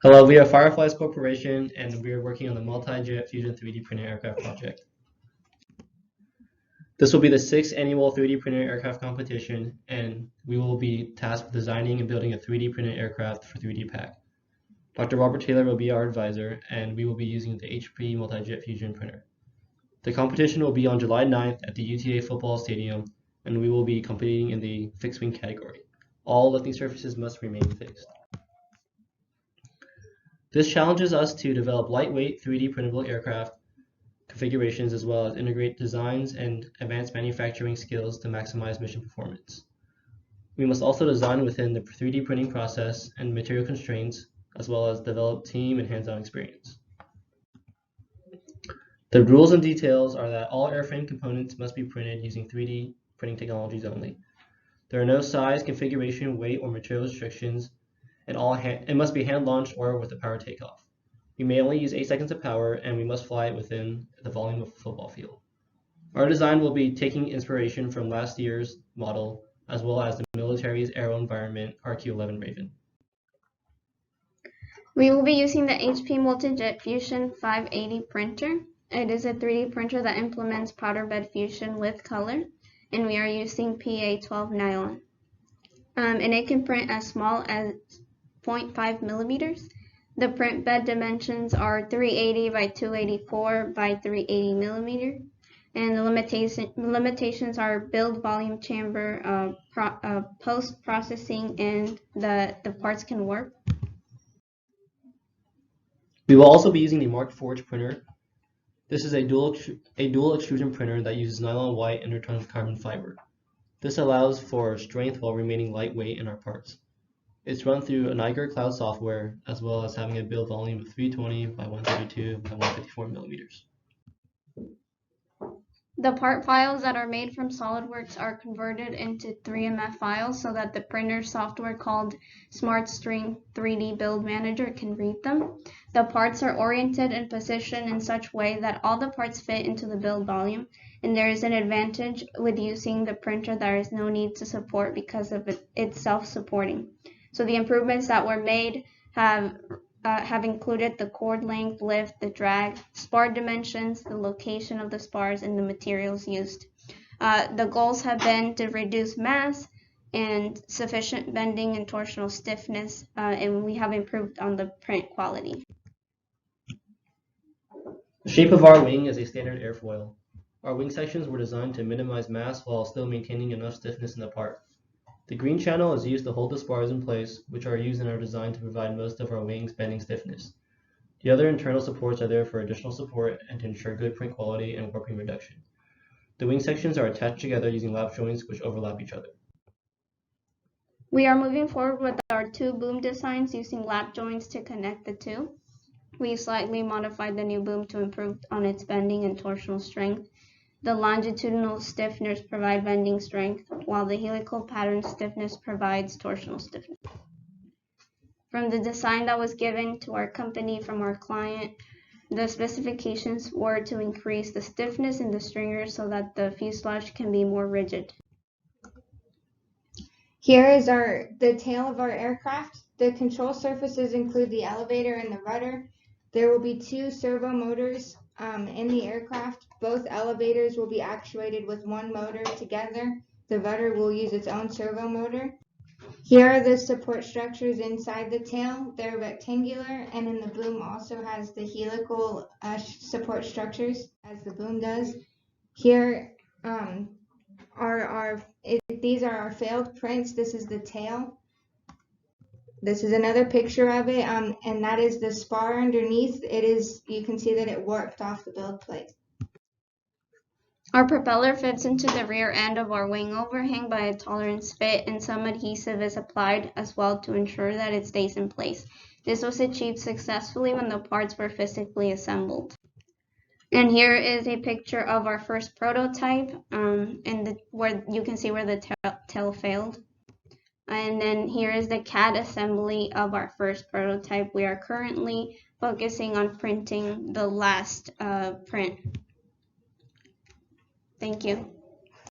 Hello, we are Fireflies Corporation, and we are working on the Multi-Jet Fusion 3D printed aircraft project. This will be the 6th annual 3D printed aircraft competition, and we will be tasked with designing and building a 3D printed aircraft for 3D Pack. Dr. Robert Taylor will be our advisor, and we will be using the HP Multi-Jet Fusion printer. The competition will be on July 9th at the UTA football stadium, and we will be competing in the fixed wing category. All lifting surfaces must remain fixed. This challenges us to develop lightweight 3D printable aircraft configurations as well as integrate designs and advanced manufacturing skills to maximize mission performance. We must also design within the 3D printing process and material constraints, as well as develop team and hands-on experience. The rules and details are that all airframe components must be printed using 3D printing technologies only. There are no size, configuration, weight, or material restrictions, and it must be hand-launched or with a power takeoff. We may only use 8 seconds of power, and we must fly it within the volume of a football field. Our design will be taking inspiration from last year's model, as well as the military's AeroVironment RQ-11 Raven. We will be using the HP Multi-Jet Fusion 580 printer. It is a 3D printer that implements powder bed fusion with color, and we are using PA12 nylon. And it can print as small as 0.5 millimeters. The print bed dimensions are 380 by 284 by 380 millimeter, and the limitations are build volume chamber, post-processing, and the parts can warp. We will also be using the Mark Forge printer. This is a dual extrusion printer that uses nylon white intertone with carbon fiber. This allows for strength while remaining lightweight in our parts. It's run through a Niagara Cloud software, as well as having a build volume of 320 by 132 by 154 millimeters. The part files that are made from SolidWorks are converted into 3MF files so that the printer software called SmartString 3D Build Manager can read them. The parts are oriented and positioned in such a way that all the parts fit into the build volume, and there is an advantage with using the printer. There is no need to support because of it's self-supporting. So the improvements that were made have included the cord length, lift, the drag, spar dimensions, the location of the spars, and the materials used. The goals have been to reduce mass and sufficient bending and torsional stiffness, and we have improved on the print quality. The shape of our wing is a standard airfoil. Our wing sections were designed to minimize mass while still maintaining enough stiffness in the part. The green channel is used to hold the spars in place, which are used in our design to provide most of our wing's bending stiffness. The other internal supports are there for additional support and to ensure good print quality and warping reduction. The wing sections are attached together using lap joints which overlap each other. We are moving forward with our 2 boom designs using lap joints to connect the 2. We slightly modified the new boom to improve on its bending and torsional strength. The longitudinal stiffeners provide bending strength, while the helical pattern stiffness provides torsional stiffness. From the design that was given to our company from our client, the specifications were to increase the stiffness in the stringers so that the fuselage can be more rigid. Here is the tail of our aircraft. The control surfaces include the elevator and the rudder. There will be 2 servo motors in the aircraft. Both elevators will be actuated with 1 motor together. The rudder will use its own servo motor. Here are the support structures inside the tail. They're rectangular, and then the boom also has the helical support structures as the boom does. Here these are our failed prints. This is the tail. This is another picture of it, and that is the spar underneath. You can see that it warped off the build plate. Our propeller fits into the rear end of our wing overhang by a tolerance fit, and some adhesive is applied as well to ensure that it stays in place. This was achieved successfully when the parts were physically assembled. And here is a picture of our first prototype, where you can see where the tail failed. And then here is the CAD assembly of our first prototype. We are currently focusing on printing the last print. Thank you.